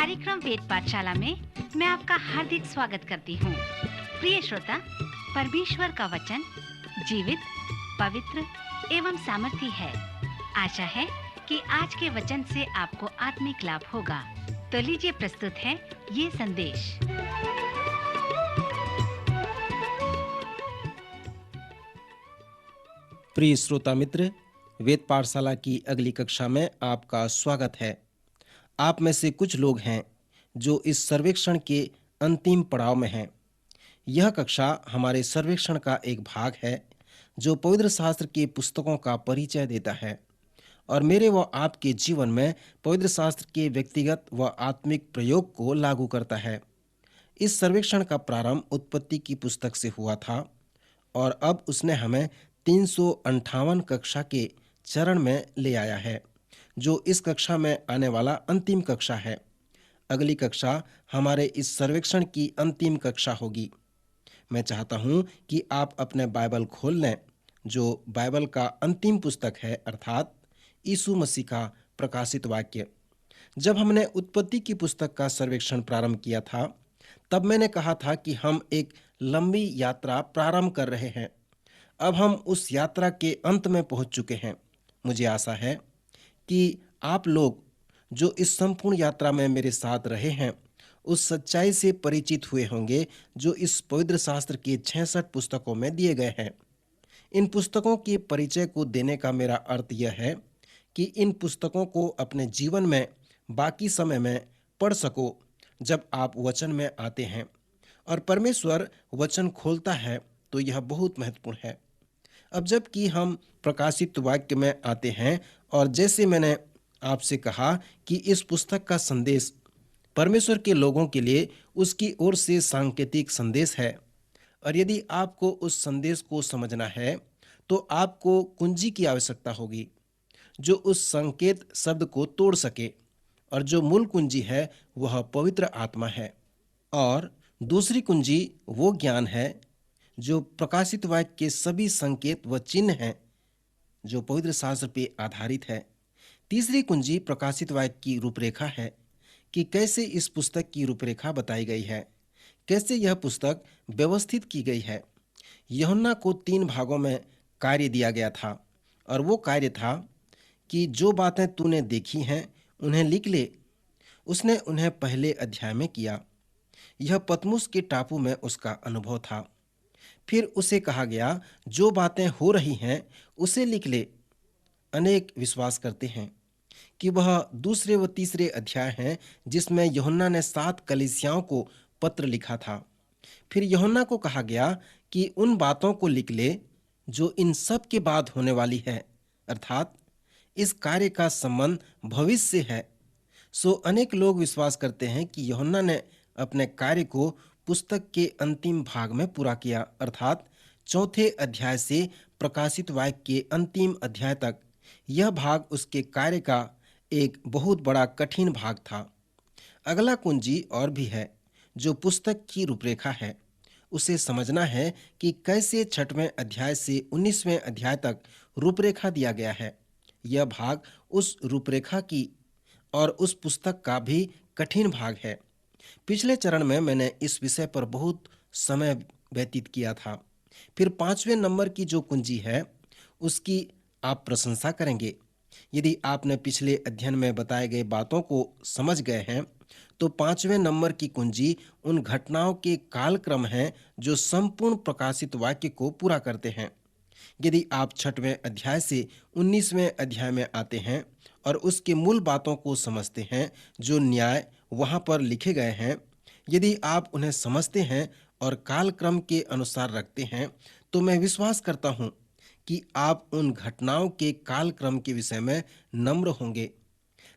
कार्यक्रम वेद पाठशाला में मैं आपका हार्दिक स्वागत करती हूँ। प्रिय श्रोता, परमेश्वर का वचन जीवित, पवित्र एवं सामर्थी है। आशा है कि आज के वचन से आपको आत्मिक लाभ होगा। तो लीजिए प्रस्तुत है ये संदेश। प्रिय श्रोता मित्र, वेद पाठशाला की अगली कक्षा में आपका स्वागत है। आप में से कुछ लोग हैं जो इस सर्वेक्षण के अंतिम पड़ाव में हैं। यह कक्षा हमारे सर्वेक्षण का एक भाग है जो पवित्र शास्त्र के पुस्तकों का परिचय देता है और मेरे व आपके जीवन में पवित्र शास्त्र के व्यक्तिगत व आत्मिक प्रयोग को लागू करता है। इस सर्वेक्षण का प्रारंभ उत्पत्ति की पुस्तक से हुआ था और अब उसने हमें 358 कक्षा के चरण में ले आया है, जो इस कक्षा में आने वाला अंतिम कक्षा है। अगली कक्षा हमारे इस सर्वेक्षण की अंतिम कक्षा होगी। मैं चाहता हूं कि आप अपने बाइबल खोल लें, जो बाइबल का अंतिम पुस्तक है, अर्थात यीशु मसीह का प्रकाशित वाक्य। जब हमने उत्पत्ति की पुस्तक का सर्वेक्षण प्रारंभ किया था, तब मैंने कहा था कि हम एक लंबी यात्रा प्रारंभ कर रहे हैं। अब हम उस यात्रा के अंत में पहुंच चुके हैं। मुझे आशा है कि आप लोग जो इस संपूर्ण यात्रा में मेरे साथ रहे हैं, उस सच्चाई से परिचित हुए होंगे जो इस पवित्र शास्त्र के 66 पुस्तकों में दिए गए हैं। इन पुस्तकों के परिचय को देने का मेरा अर्थ यह है कि इन पुस्तकों को अपने जीवन में बाकी समय में पढ़ सको। जब आप वचन में आते हैं और परमेश्वर वचन खोलता है तो यह बहुत महत्वपूर्ण है। अब जबकि हम प्रकाशित वाक्य में आते हैं और जैसे मैंने आपसे कहा कि इस पुस्तक का संदेश परमेश्वर के लोगों के लिए उसकी ओर से सांकेतिक संदेश है, और यदि आपको उस संदेश को समझना है तो आपको कुंजी की आवश्यकता होगी जो उस संकेत शब्द को तोड़ सके, और जो मूल कुंजी है वह पवित्र आत्मा है, और दूसरी कुंजी वो ज्ञान है जो प्रकाशित वाक्य के सभी संकेत व चिन्ह हैं जो पवित्र शास्त्र पे आधारित है। तीसरी कुंजी प्रकाशित वाक्य की रूपरेखा है कि कैसे इस पुस्तक की रूपरेखा बताई गई है, कैसे यह पुस्तक व्यवस्थित की गई है। यूहन्ना को 3 भागों में कार्य दिया गया था, और वो कार्य था कि जो बातें तूने देखी हैं उन्हें लिख ले। उसने उन्हें पहले अध्याय में किया। यह पतमुस के टापू में उसका अनुभव था। फिर उसे कहा गया जो बातें हो रही हैं उसे लिख ले। अनेक विश्वास करते हैं कि वह दूसरे व तीसरे अध्याय हैं जिसमें यूहन्ना ने 7 कलीसियाओं को पत्र लिखा था। फिर यूहन्ना को कहा गया कि उन बातों को लिख ले जो इन सब के बाद होने वाली है, अर्थात इस कार्य का संबंध भविष्य से है। सो अनेक लोग विश्वास करते हैं कि यूहन्ना ने अपने कार्य को पुस्तक के अंतिम भाग में पूरा किया, अर्थात 4थे अध्याय से प्रकाशित वाक्य के अंतिम अध्याय तक। यह भाग उसके कार्य का एक बहुत बड़ा कठिन भाग था। अगला कुंजी और भी है जो पुस्तक की रूपरेखा है। उसे समझना है कि कैसे 6वें अध्याय से 19वें अध्याय तक रूपरेखा दिया गया है। यह भाग उस रूपरेखा की और उस पुस्तक का भी कठिन भाग है। पिछले चरण में मैंने इस विषय पर बहुत समय व्यतीत किया था। फिर 5वें नंबर की जो कुंजी है उसकी आप प्रशंसा करेंगे। यदि आपने पिछले अध्ययन में बताए गए बातों को समझ गए हैं तो 5वें नंबर की कुंजी उन घटनाओं के कालक्रम हैं जो संपूर्ण प्रकाशित वाक्य को पूरा करते हैं। यदि आप 6वें अध्याय से 19वें अध्याय में आते हैं और उसके मूल बातों को समझते हैं, जो न्याय वहां पर लिखे गए हैं, यदि आप उन्हें समझते हैं और कालक्रम के अनुसार रखते हैं, तो मैं विश्वास करता हूं कि आप उन घटनाओं के कालक्रम के विषय में नम्र होंगे।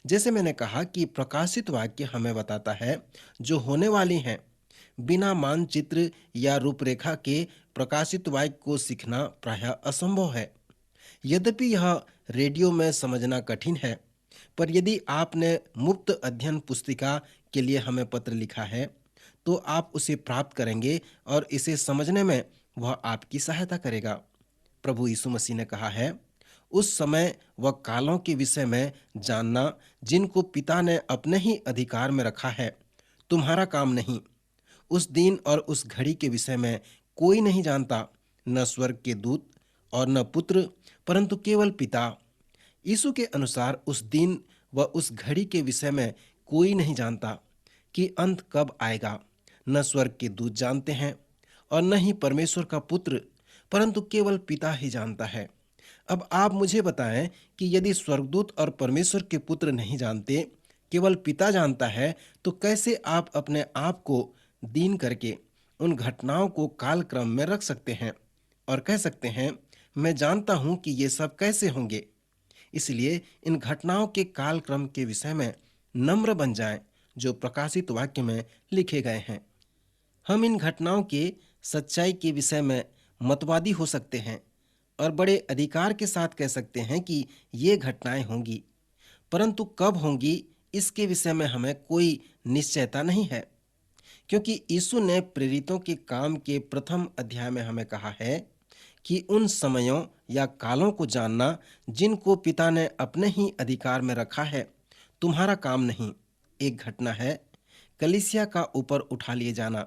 जैसे मैंने कहा कि प्रकाशित वाक्य हमें बताता है जो होने वाली हैं। बिना मानचित्र या रूपरेखा के प्रकाशित वाक्य को सीखना प्रायः असंभव है। यद्यपि यह रेडियो में समझना कठिन है, पर यदि आपने मुफ्त अध्ययन पुस्तिका के लिए हमें पत्र लिखा है तो आप उसे प्राप्त करेंगे और इसे समझने में वह आपकी सहायता करेगा। प्रभु यीशु मसीह ने कहा है, उस समय व कालों के विषय में जानना जिनको पिता ने अपने ही अधिकार में रखा है, तुम्हारा काम नहीं। उस दिन और उस घड़ी के विषय में कोई नहीं जानता, न स्वर्ग के दूत और न पुत्र, परंतु केवल पिता। यीशु के अनुसार उस दिन व उस घड़ी के विषय में कोई नहीं जानता कि अंत कब आएगा। न स्वर्ग के दूत जानते हैं और न ही परमेश्वर का पुत्र, परंतु केवल पिता ही जानता है। अब आप मुझे बताएं कि यदि स्वर्गदूत और परमेश्वर के पुत्र नहीं जानते, केवल पिता जानता है, तो कैसे आप अपने आप को दीन करके उन घटनाओं को कालक्रम में रख सकते हैं और कह सकते हैं, मैं जानता हूं कि ये सब कैसे होंगे। इसलिए इन घटनाओं के कालक्रम के विषय में नम्र बन जाएं, जो प्रकाशित वाक्य में लिखे गए हैं। हम इन घटनाओं के सच्चाई के विषय में मतवादी हो सकते हैं और बड़े अधिकार के साथ कह सकते हैं कि ये घटनाएं होंगी, परंतु कब होंगी इसके विषय में हमें कोई निश्चयता नहीं है, क्योंकि यीशु ने प्रेरितों के काम के प्रथम अध्याय में हमें कहा है कि उन समयों या कालों को जानना जिनको पिता ने अपने ही अधिकार में रखा है, तुम्हारा काम नहीं। एक घटना है कलीसिया का ऊपर उठा लिए जाना।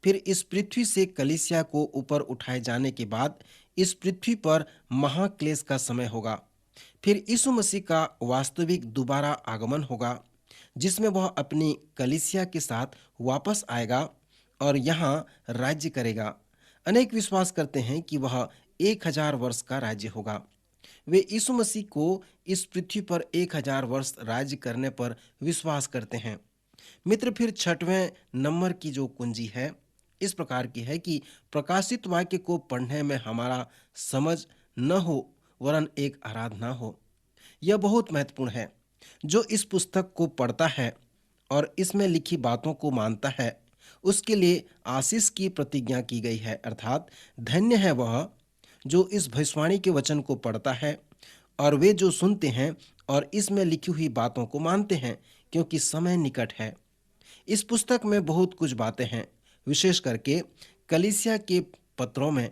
फिर इस पृथ्वी से कलीसिया को ऊपर उठाए जाने के बाद इस पृथ्वी पर महाक्लेश का समय होगा। फिर यीशु मसीह का वास्तविक दोबारा आगमन होगा, जिसमें वह अपनी कलीसिया के साथ वापस आएगा और यहाँ राज्य करेगा। अनेक विश्वास करते हैं कि वह 1000 वर्ष का राज्य होगा। वे यीशु मसीह को इस पृथ्वी पर 1000 वर्ष राज्य करने पर विश्वास करते हैं। मित्र, फिर 6वें नंबर की जो कुंजी है इस प्रकार की है कि प्रकाशित वाक्य को पढ़ने में हमारा समझ न हो वरन एक आराधना हो। यह बहुत महत्वपूर्ण है। जो इस पुस्तक को पढ़ता है और इसमें लिखी बातों को मानता है, उसके लिए आशीष की प्रतिज्ञा की गई है, अर्थात धन्य है वह जो इस भविष्यवाणी के वचन को पढ़ता है और वे जो सुनते हैं और इसमें लिखी हुई बातों को मानते हैं, क्योंकि समय निकट है। इस पुस्तक में बहुत कुछ बातें हैं, विशेष करके कलीसिया के पत्रों में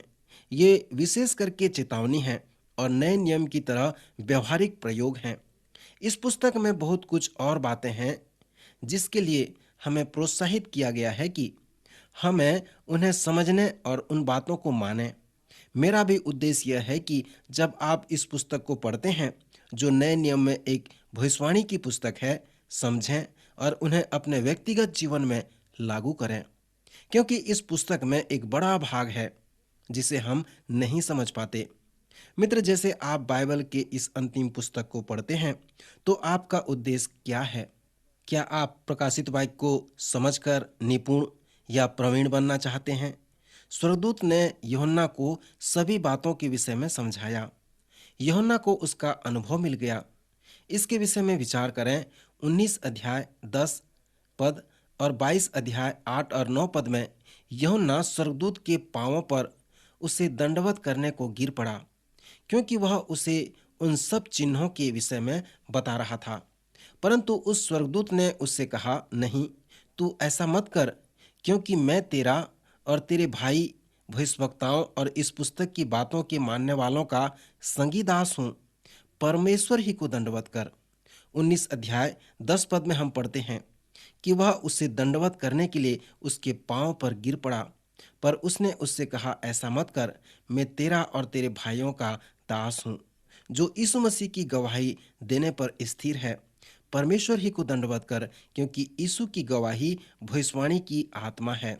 ये विशेष करके चेतावनी है और नए नियम की तरह व्यवहारिक प्रयोग हैं। इस पुस्तक में बहुत कुछ और बातें हैं जिसके लिए हमें प्रोत्साहित किया गया है कि हमें उन्हें समझने और उन बातों को मानें। मेरा भी उद्देश्य यह है कि जब आप इस पुस्तक को पढ़ते हैं, जो नए नियम में एक भविष्यवाणी की पुस्तक है, समझें और उन्हें अपने व्यक्तिगत जीवन में लागू करें, क्योंकि इस पुस्तक में एक बड़ा भाग है जिसे हम नहीं समझ पाते। मित्र, जैसे आप बाइबल के इस अंतिम पुस्तक को पढ़ते हैं तो आपका उद्देश्य क्या है? क्या आप प्रकाशित वाक्य को समझकर निपुण या प्रवीण बनना चाहते हैं? स्वर्गदूत ने यूहन्ना को सभी बातों के विषय में समझाया। यूहन्ना को उसका अनुभव मिल गया। इसके विषय में विचार करें। 19 अध्याय 10 पद और 22 अध्याय 8 और 9 पद में यूहन्ना स्वर्गदूत के पांवों पर उसे दंडवत करने को गिर पड़ा, क्योंकि वह उसे उन सब चिन्हों के विषय में बता रहा था। परंतु उस स्वर्गदूत ने उससे कहा, नहीं, तू ऐसा मत कर, क्योंकि मैं तेरा और तेरे भाई भविष्यवक्ताओं और इस पुस्तक की बातों के मानने वालों का संगीदास हूँ। परमेश्वर ही को दंडवत कर। 19 अध्याय 10 पद में हम पढ़ते हैं कि वह उसे दंडवत करने के लिए उसके पांव पर गिर पड़ा, पर उसने उससे कहा, ऐसा मत कर, मैं तेरा और तेरे भाइयों का दास हूँ, जो यीशु मसीह की गवाही देने पर स्थिर है। परमेश्वर ही को दंडवत कर, क्योंकि यीशु की गवाही भविष्यवाणी की आत्मा है।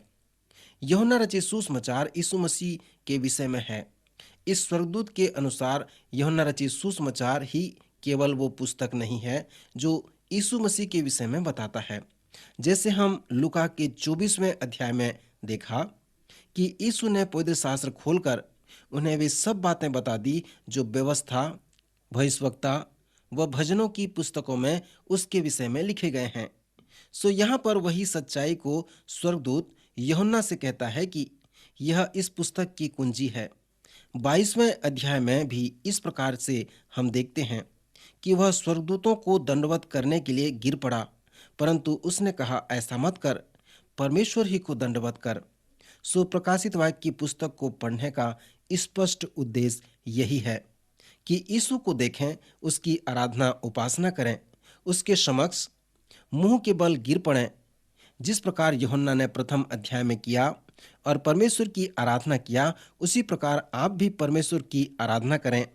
यूहन्ना रचित सुसमाचार यीशु मसीह के विषय में है। इस स्वर्गदूत के अनुसार यूहन्ना रचित सुसमाचार ही केवल वो पुस्तक नहीं है जो यीशु मसीह के विषय में बताता है। जैसे हम लूका के 24वें अध्याय में देखा कि यीशु ने पवित्र शास्त्र खोलकर उन्हें वे सब बातें बता दी जो व्यवस्था, भविष्यवक्ता व भजनों की पुस्तकों में उसके विषय में लिखे गए हैं। सो यहाँ पर वही सच्चाई को स्वर्गदूत यूहन्ना से कहता है कि यह इस पुस्तक की कुंजी है। 22वें अध्याय में भी इस प्रकार से हम देखते हैं कि वह स्वर्गदूतों को दंडवत करने के लिए गिर पड़ा, परंतु उसने कहा, ऐसा मत कर, परमेश्वर ही को दंडवत कर। सो प्रकाशित वाक्य की पुस्तक को पढ़ने का स्पष्ट उद्देश्य यही है कि यीशु को देखें, उसकी आराधना उपासना करें, उसके समक्ष मुंह के बल गिर पड़ें, जिस प्रकार यूहन्ना ने प्रथम अध्याय में किया और परमेश्वर की आराधना किया, उसी प्रकार आप भी परमेश्वर की आराधना करें,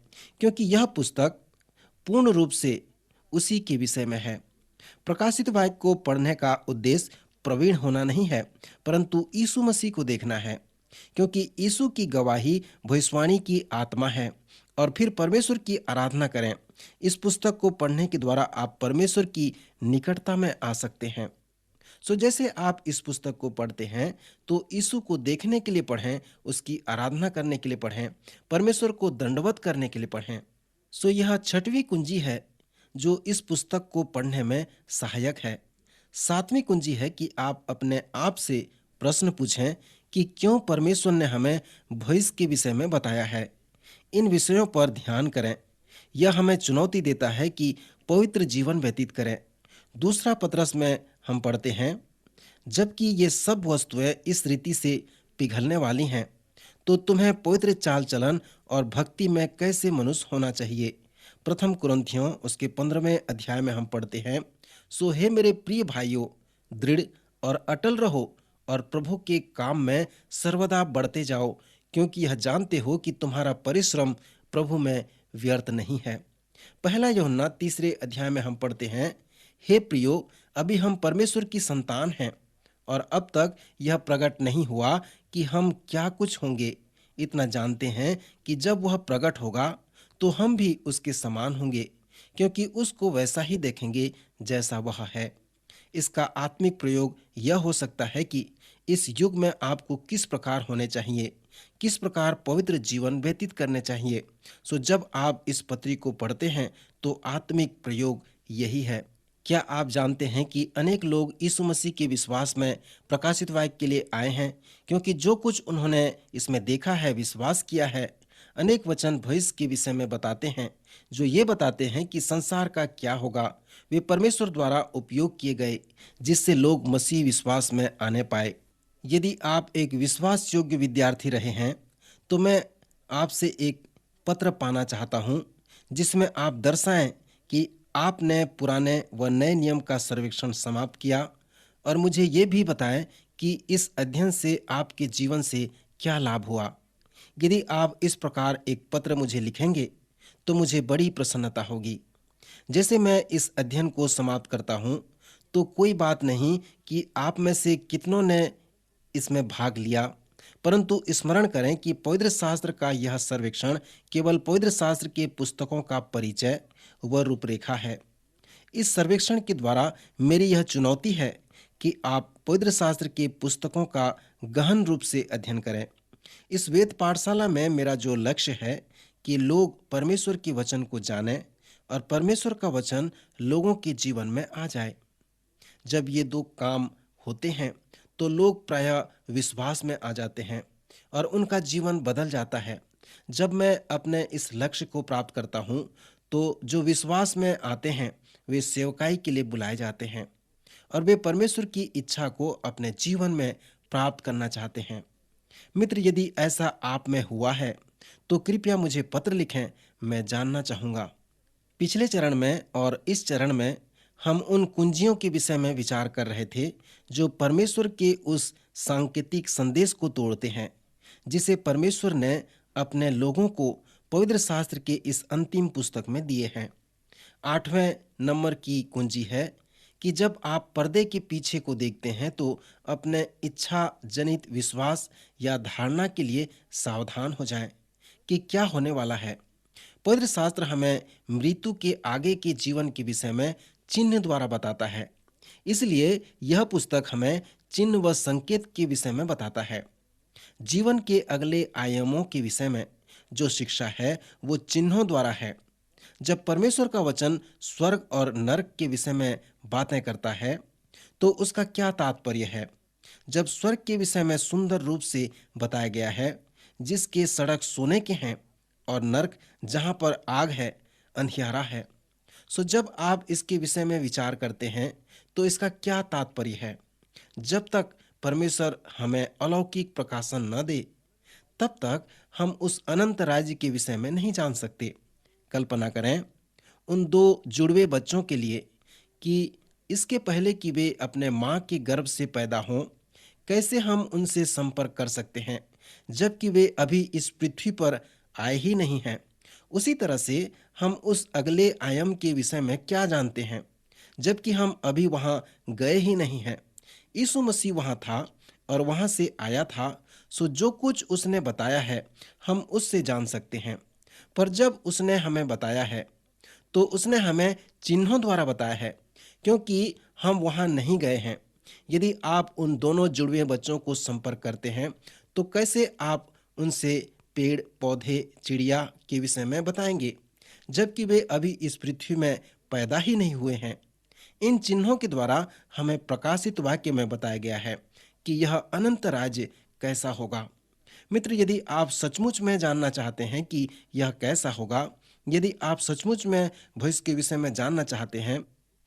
क्योंकि यह पुस्तक पूर्ण रूप से उसी के विषय में है। प्रकाशित वाक्य को पढ़ने का उद्देश्य प्रवीण होना नहीं है, परंतु यीशु मसीह को देखना है, क्योंकि यीशु की गवाही भविष्यवाणी की आत्मा है। और फिर परमेश्वर की आराधना करें। इस पुस्तक को पढ़ने के द्वारा आप परमेश्वर की निकटता में आ सकते हैं। जैसे आप इस पुस्तक को पढ़ते हैं तो यीशु को देखने के लिए पढ़ें, उसकी आराधना करने के लिए पढ़ें, परमेश्वर को दंडवत करने के लिए पढ़ें। यह छठवीं कुंजी है जो इस पुस्तक को पढ़ने में सहायक है। सातवीं कुंजी है कि आप अपने आप से प्रश्न पूछें कि क्यों परमेश्वर ने हमें भविष्य के विषय में बताया है। इन विषयों पर ध्यान करें। यह हमें चुनौती देता है कि पवित्र जीवन व्यतीत करें। दूसरा पतरस में हम पढ़ते हैं, जबकि ये सब वस्तुएं इस रीति से पिघलने वाली हैं, तो तुम्हें पवित्र चाल चलन और भक्ति में कैसे मनुष्य होना चाहिए। प्रथम कुरिन्थियों उसके 15वें अध्याय में हम पढ़ते हैं, सो हे मेरे प्रिय भाइयों, दृढ़ और अटल रहो और प्रभु के काम में सर्वदा बढ़ते जाओ, क्योंकि यह जानते हो कि तुम्हारा परिश्रम प्रभु में व्यर्थ नहीं है। पहला यूहन्ना 3 अध्याय में हम पढ़ते हैं, हे प्रियो, अभी हम परमेश्वर की संतान हैं और अब तक यह प्रकट नहीं हुआ कि हम क्या कुछ होंगे। इतना जानते हैं कि जब वह प्रकट होगा तो हम भी उसके समान होंगे, क्योंकि उसको वैसा ही देखेंगे जैसा वह है। इसका आत्मिक प्रयोग यह हो सकता है कि इस युग में आपको किस प्रकार होने चाहिए, किस प्रकार पवित्र जीवन व्यतीत करने चाहिए। जब आप इस पत्री को पढ़ते हैं तो आत्मिक प्रयोग यही है। क्या आप जानते हैं कि अनेक लोग यीशु मसीह के विश्वास में प्रकाशित वाक्य के लिए आए हैं, क्योंकि जो कुछ उन्होंने इसमें देखा है, विश्वास किया है। अनेक वचन भविष्य के विषय में बताते हैं, जो ये बताते हैं कि संसार का क्या होगा। वे परमेश्वर द्वारा उपयोग किए गए, जिससे लोग मसीह विश्वास में आने पाए। यदि आप एक विश्वास योग्य विद्यार्थी रहे हैं तो मैं आपसे एक पत्र पाना चाहता हूँ, जिसमें आप दर्शाएं कि आपने पुराने व नए नियम का सर्वेक्षण समाप्त किया, और मुझे ये भी बताएं कि इस अध्ययन से आपके जीवन से क्या लाभ हुआ। यदि आप इस प्रकार एक पत्र मुझे लिखेंगे तो मुझे बड़ी प्रसन्नता होगी। जैसे मैं इस अध्ययन को समाप्त करता हूँ तो कोई बात नहीं कि आप में से कितनों ने इसमें भाग लिया, परंतु स्मरण करें कि पवित्र शास्त्र का यह सर्वेक्षण केवल पवित्र शास्त्र के पुस्तकों का परिचय व रूपरेखा है। इस सर्वेक्षण के द्वारा मेरी यह चुनौती है कि आप पवित्र शास्त्र के पुस्तकों का गहन रूप से अध्ययन करें। इस वेद पाठशाला में मेरा जो लक्ष्य है कि लोग परमेश्वर के वचन को जानें और परमेश्वर का वचन लोगों के जीवन में आ जाए। जब ये दो काम होते हैं तो लोग प्रायः विश्वास में आ जाते हैं और उनका जीवन बदल जाता है। जब मैं अपने इस लक्ष्य को प्राप्त करता हूँ तो जो विश्वास में आते हैं वे सेवकाई के लिए बुलाए जाते हैं और वे परमेश्वर की इच्छा को अपने जीवन में प्राप्त करना चाहते हैं। मित्र, यदि ऐसा आप में हुआ है तो कृपया मुझे पत्र लिखें, मैं जानना चाहूँगा। पिछले चरण में और इस चरण में हम उन कुंजियों के विषय में विचार कर रहे थे जो परमेश्वर के उस सांकेतिक संदेश को तोड़ते हैं, जिसे परमेश्वर ने अपने लोगों को पवित्र शास्त्र के इस अंतिम पुस्तक में दिए हैं। 8वें नंबर की कुंजी है कि जब आप पर्दे के पीछे को देखते हैं तो अपने इच्छा जनित विश्वास या धारणा के लिए सावधान हो जाएं कि क्या होने वाला है। पवित्र शास्त्र हमें मृत्यु के आगे के जीवन के विषय में चिन्ह द्वारा बताता है, इसलिए यह पुस्तक हमें चिन्ह व संकेत के विषय में बताता है। जीवन के अगले आयामों के विषय में जो शिक्षा है वो चिन्हों द्वारा है। जब परमेश्वर का वचन स्वर्ग और नरक के विषय में बातें करता है तो उसका क्या तात्पर्य है। जब स्वर्ग के विषय में सुंदर रूप से बताया गया है, जिसके सड़क सोने के हैं, और नरक जहां पर आग है, अंधियारा है। जब आप इसके विषय में विचार करते हैं तो इसका क्या तात्पर्य है। जब तक परमेश्वर हमें अलौकिक प्रकाशन न दे तब तक हम उस अनंत राज्य के विषय में नहीं जान सकते। कल्पना करें उन दो जुड़वे बच्चों के लिए कि इसके पहले कि वे अपने माँ के गर्भ से पैदा हों, कैसे हम उनसे संपर्क कर सकते हैं जबकि वे अभी इस पृथ्वी पर आए ही नहीं हैं। उसी तरह से हम उस अगले आयाम के विषय में क्या जानते हैं जबकि हम अभी वहां गए ही नहीं हैं। यीशु मसीह वहां था और वहां से आया था, सो जो कुछ उसने बताया है हम उससे जान सकते हैं। पर जब उसने हमें बताया है तो उसने हमें चिन्हों द्वारा बताया है, क्योंकि हम वहां नहीं गए हैं। यदि आप उन दोनों जुड़वे बच्चों को संपर्क करते हैं तो कैसे आप उनसे पेड़ पौधे चिड़िया के विषय में बताएंगे जबकि वे अभी इस पृथ्वी में पैदा ही नहीं हुए हैं। इन चिन्हों के द्वारा हमें प्रकाशित वाक्य में बताया गया है कि यह अनंत राज्य कैसा होगा। मित्र, यदि आप सचमुच में जानना चाहते हैं कि यह कैसा होगा, यदि आप सचमुच में भविष्य के विषय में जानना चाहते हैं,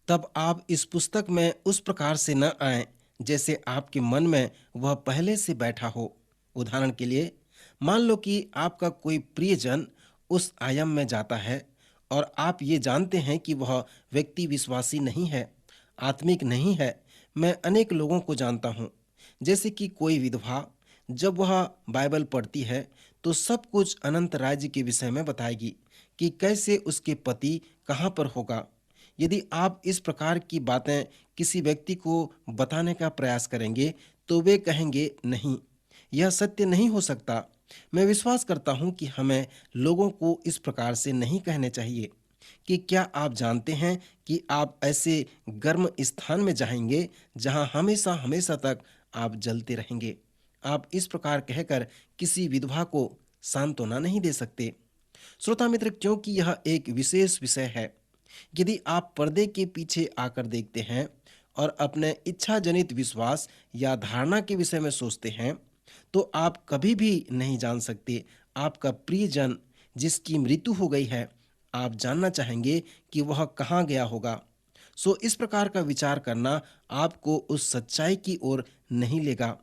तब आप इस पुस्तक में उस प्रकार से न आएं जैसे आपके मन में वह पहले से बैठा हो। उदाहरण के लिए, मान लो कि आपका कोई प्रियजन उस आयाम में जाता है और आप ये जानते हैं कि वह व्यक्ति विश्वासी नहीं है, आत्मिक नहीं है। मैं अनेक लोगों को जानता हूँ, जैसे कि कोई विधवा जब वह बाइबल पढ़ती है तो सब कुछ अनंत राज्य के विषय में बताएगी कि कैसे उसके पति कहाँ पर होगा। यदि आप इस प्रकार की बातें किसी व्यक्ति को बताने का प्रयास करेंगे तो वे कहेंगे, नहीं, यह सत्य नहीं हो सकता। मैं विश्वास करता हूं कि हमें लोगों को इस प्रकार से नहीं कहने चाहिए कि क्या आप जानते हैं कि आप ऐसे गर्म स्थान में जाएंगे जहां हमेशा हमेशा तक आप जलते रहेंगे। आप इस प्रकार कहकर किसी विधवा को सांत्वना नहीं दे सकते। श्रोता मित्र, क्योंकि यह एक विशेष विषय है, यदि आप पर्दे के पीछे आकर देखते हैं और अपने इच्छा जनित विश्वास या धारणा के विषय में सोचते हैं तो आप कभी भी नहीं जान सकते आपका प्रियजन जिसकी मृत्यु हो गई है, आप जानना चाहेंगे कि वह कहाँ गया होगा। सो इस प्रकार का विचार करना आपको उस सच्चाई की ओर नहीं लेगा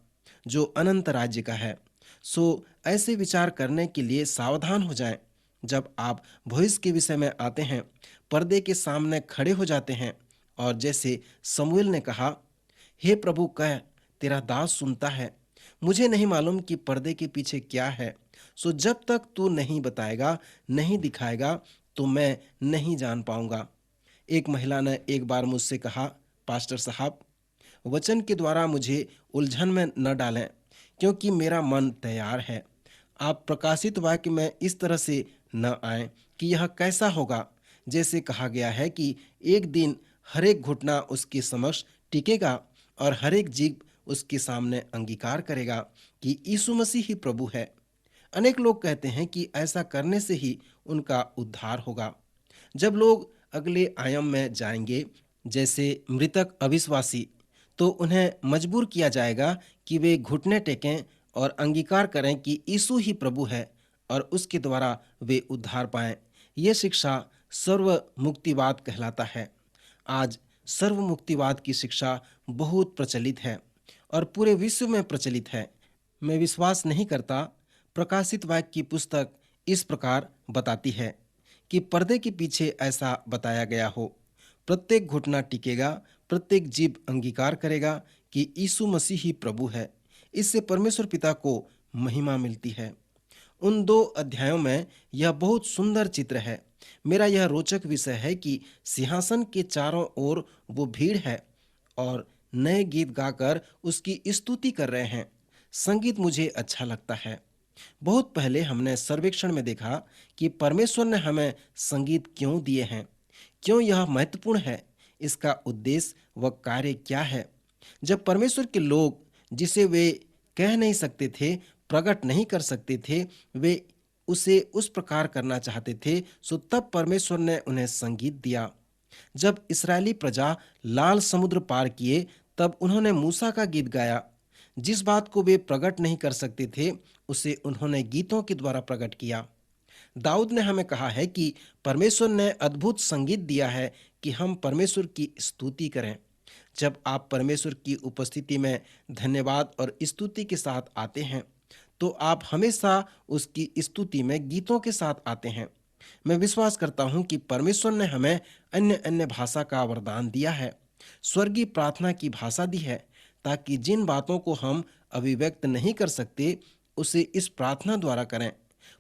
जो अनंत राज्य का है। सो ऐसे विचार करने के लिए सावधान हो जाएं। जब आप भविष्य के विषय में आते हैं, पर्दे के सामने खड़े हो जाते हैं और जैसे शमूएल ने कहा, हे प्रभु, कह, तेरा दास सुनता है। मुझे नहीं मालूम कि पर्दे के पीछे क्या है, सो जब तक तू नहीं बताएगा, नहीं दिखाएगा, तो मैं नहीं जान पाऊंगा। एक महिला ने एक बार मुझसे कहा, पास्टर साहब, वचन के द्वारा मुझे उलझन में न डालें, क्योंकि मेरा मन तैयार है। आप प्रकाशित वाक्य में इस तरह से न आएं कि यह कैसा होगा, जैसे कहा गया है कि एक दिन हर एक घुटना उसके समक्ष टिकेगा और हर एक जीभ उसके सामने अंगीकार करेगा कि यीशु मसीह ही प्रभु है। अनेक लोग कहते हैं कि ऐसा करने से ही उनका उद्धार होगा। जब लोग अगले आयाम में जाएंगे, जैसे मृतक अविश्वासी, तो उन्हें मजबूर किया जाएगा कि वे घुटने टेकें और अंगीकार करें कि यीशु ही प्रभु है और उसके द्वारा वे उद्धार पाएं। यह शिक्षा सर्व मुक्तिवाद कहलाता है। आज सर्व मुक्तिवाद की शिक्षा बहुत प्रचलित है और पूरे विश्व में प्रचलित है। मैं विश्वास नहीं करता प्रकाशित वाक्य की पुस्तक इस प्रकार बताती है कि पर्दे के पीछे ऐसा बताया गया हो। प्रत्येक घुटना टिकेगा, प्रत्येक जीभ अंगीकार करेगा कि यीशु मसीह ही प्रभु है। इससे परमेश्वर पिता को महिमा मिलती है। उन 2 अध्यायों में यह बहुत सुंदर चित्र है। मेरा यह रोचक विषय है कि सिंहासन के चारों ओर वो भीड़ है और नए गीत गाकर उसकी स्तुति कर रहे हैं। संगीत मुझे अच्छा लगता है। बहुत पहले हमने सर्वेक्षण में देखा कि परमेश्वर ने हमें संगीत क्यों दिए हैं, क्यों यह महत्वपूर्ण है, इसका उद्देश्य व कार्य क्या है। जब परमेश्वर के लोग, जिसे वे कह नहीं सकते थे, प्रकट नहीं कर सकते थे, वे उसे उस प्रकार करना चाहते थे, सो तब परमेश्वर ने उन्हें संगीत दिया। जब इस्राएली प्रजा लाल समुद्र पार किए, तब उन्होंने मूसा का गीत गाया। जिस बात को वे प्रकट नहीं कर सकते थे, उसे उन्होंने गीतों के द्वारा प्रकट किया। दाऊद ने हमें कहा है कि परमेश्वर ने अद्भुत संगीत दिया है कि हम परमेश्वर की स्तुति करें। जब आप परमेश्वर की उपस्थिति में धन्यवाद और स्तुति के साथ आते हैं, तो आप हमेशा उसकी स्तुति में गीतों के साथ आते हैं। मैं विश्वास करता हूं कि परमेश्वर ने हमें अन्य अन्य भाषा का वरदान दिया है, स्वर्गीय प्रार्थना की भाषा दी है, ताकि जिन बातों को हम अभिव्यक्त नहीं कर सकते उसे इस प्रार्थना द्वारा करें।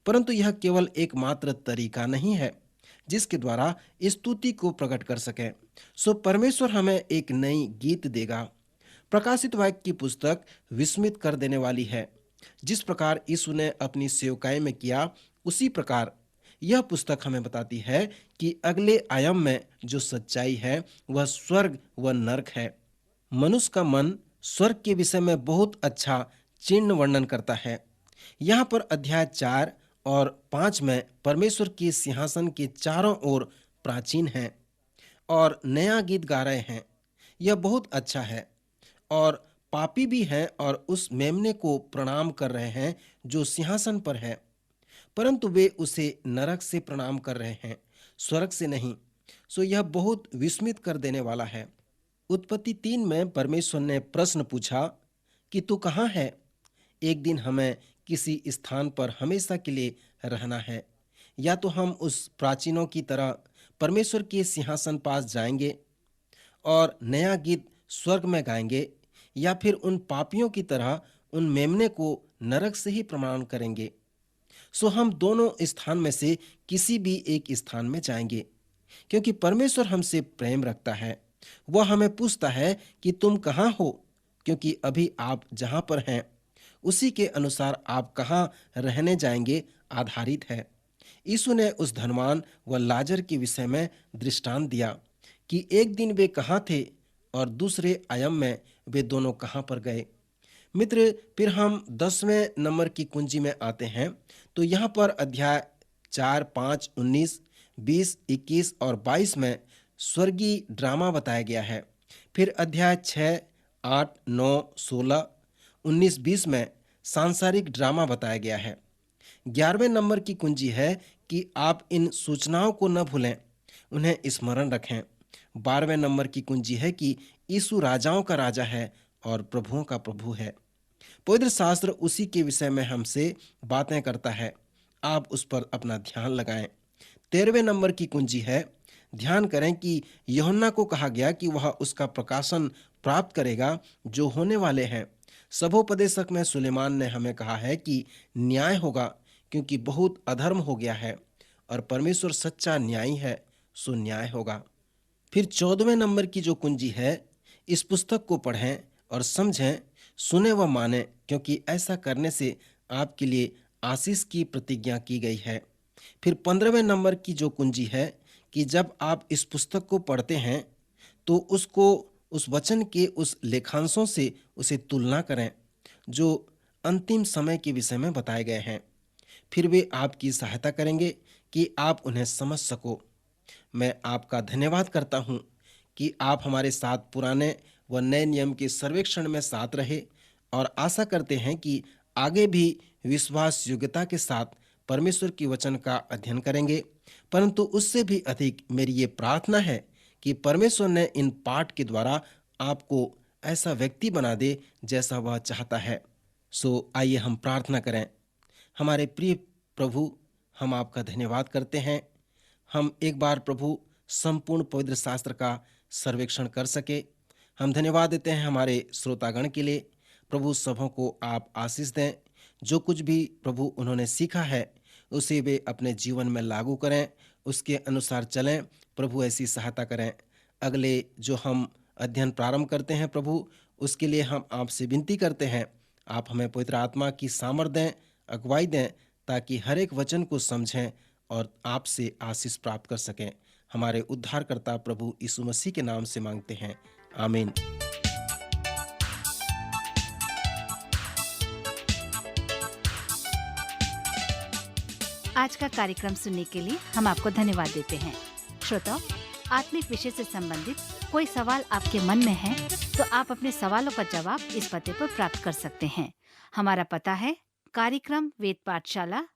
परंतु यह केवल एकमात्र तरीका नहीं है जिसके द्वारा स्तुति को प्रकट कर सकें। सो परमेश्वर हमें एक नई गीत देगा। प्रकाशित वाक्य की पुस्तक विस्मित कर देने वाली है। जिस प्रकार यीशु ने अपनी सेवकाई में किया, उसी प्रकार यह पुस्तक हमें बताती है कि अगले आयाम में जो सच्चाई है वह स्वर्ग व नरक है। मनुष्य का मन स्वर्ग के विषय में बहुत अच्छा चिन्ह वर्णन करता है। यहाँ पर अध्याय 4 और 5 में परमेश्वर के सिंहासन के चारों ओर प्राचीन हैं और नया गीत गा रहे हैं। यह बहुत अच्छा है। और पापी भी हैं और उस मेमने को प्रणाम कर रहे हैं जो सिंहासन पर है, परंतु वे उसे नरक से प्रणाम कर रहे हैं, स्वर्ग से नहीं। सो यह बहुत विस्मित कर देने वाला है। उत्पत्ति 3 में परमेश्वर ने प्रश्न पूछा कि तू कहाँ है? एक दिन हमें किसी स्थान पर हमेशा के लिए रहना है, या तो हम उस प्राचीनों की तरह परमेश्वर के सिंहासन पास जाएंगे और नया गीत स्वर्ग में गाएंगे, या फिर उन पापियों की तरह उन मेमने को नरक से ही प्रमाण करेंगे। सो हम दोनों स्थान में से किसी भी एक स्थान में जाएंगे, क्योंकि परमेश्वर हमसे प्रेम रखता है। वह हमें पूछता है कि तुम कहाँ हो, क्योंकि अभी आप जहाँ पर हैं उसी के अनुसार आप कहाँ रहने जाएंगे आधारित है। यीशु ने उस धनवान व लाजर के विषय में दृष्टांत दिया कि एक दिन वे कहाँ थे और दूसरे आयाम में वे दोनों कहाँ पर गए। मित्र, फिर हम 10वें नंबर की कुंजी में आते हैं, तो यहाँ पर अध्याय 4, 5, 19, 20, 21 और 22 में स्वर्गीय ड्रामा बताया गया है। फिर अध्याय 6, 8, 9, 16, 19, 20 में सांसारिक ड्रामा बताया गया है। 11वें नंबर की कुंजी है कि आप इन सूचनाओं को न भूलें, उन्हें स्मरण रखें। 12वें नंबर की कुंजी है कि यीशु राजाओं का राजा है और प्रभुओं का प्रभु है। पवित्र शास्त्र उसी के विषय में हमसे बातें करता है। आप उस पर अपना ध्यान लगाएं। 13वें नंबर की कुंजी है, ध्यान करें कि यूहन्ना को कहा गया कि वह उसका प्रकाशन प्राप्त करेगा जो होने वाले हैं। सबोपदेशक में सुलेमान ने हमें कहा है कि न्याय होगा, क्योंकि बहुत अधर्म हो गया है और परमेश्वर सच्चा न्यायी है, सो न्याय होगा। फिर 14वें नंबर की जो कुंजी है, इस पुस्तक को पढ़ें और समझें, सुने व माने, क्योंकि ऐसा करने से आपके लिए आशीष की प्रतिज्ञा की गई है। फिर 15वें नंबर की जो कुंजी है कि जब आप इस पुस्तक को पढ़ते हैं तो उसको उस वचन के उस लेखांशों से उसे तुलना करें जो अंतिम समय के विषय में बताए गए हैं। फिर वे आपकी सहायता करेंगे कि आप उन्हें समझ सको। मैं आपका धन्यवाद करता हूँ कि आप हमारे साथ पुराने व नए नियम के सर्वेक्षण में साथ रहे, और आशा करते हैं कि आगे भी विश्वास योग्यता के साथ परमेश्वर की वचन का अध्ययन करेंगे। परंतु उससे भी अधिक मेरी ये प्रार्थना है कि परमेश्वर ने इन पाठ के द्वारा आपको ऐसा व्यक्ति बना दे जैसा वह चाहता है। सो आइए हम प्रार्थना करें। हमारे प्रिय प्रभु, हम आपका धन्यवाद करते हैं। हम एक बार प्रभु संपूर्ण पवित्र शास्त्र का सर्वेक्षण कर सके। हम धन्यवाद देते हैं हमारे श्रोतागण के लिए। प्रभु सबों को आप आशीष दें। जो कुछ भी प्रभु उन्होंने सीखा है उसे वे अपने जीवन में लागू करें, उसके अनुसार चलें। प्रभु ऐसी सहायता करें। अगले जो हम अध्ययन प्रारंभ करते हैं प्रभु, उसके लिए हम आपसे विनती करते हैं, आप हमें पवित्र आत्मा की सामर्थ दें, अगुवाई दें, ताकि हर एक वचन को समझें और आपसे आशीष प्राप्त कर सकें। हमारे उद्धारकर्ता प्रभु यीशु मसीह के नाम से मांगते हैं, आमीन। आज का कार्यक्रम सुनने के लिए हम आपको धन्यवाद देते हैं। श्रोताओ, आत्मिक विषय से संबंधित कोई सवाल आपके मन में है तो आप अपने सवालों का जवाब इस पते पर प्राप्त कर सकते हैं। हमारा पता है कार्यक्रम Ved Pathshala,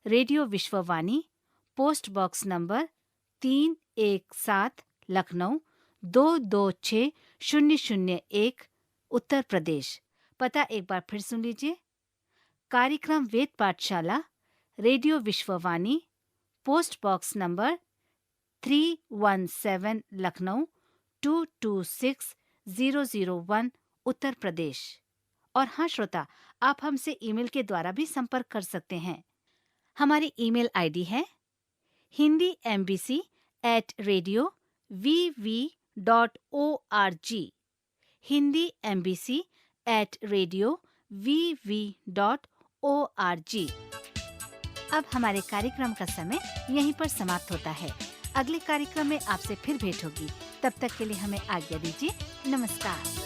radio Vishwavani, post box number 317, Lucknow 226001, Uttar Pradesh. पता एक बार फिर सुन लीजिए। कार्यक्रम Ved Pathshala, radio Vishwavani, post box number 317 Lucknow 226001 Uttar Pradesh. और हाँ श्रोता, आप हमसे ईमेल के द्वारा भी संपर्क कर सकते हैं। हमारी ईमेल आईडी है hindiembassy@radio.vv.org, hindiembassy@radio.vv.org। अब हमारे कार्यक्रम का समय यहीं पर समाप्त होता है। अगले कार्यक्रम में आपसे फिर भेंट होगी। तब तक के लिए हमें आज्ञा दीजिए। नमस्कार।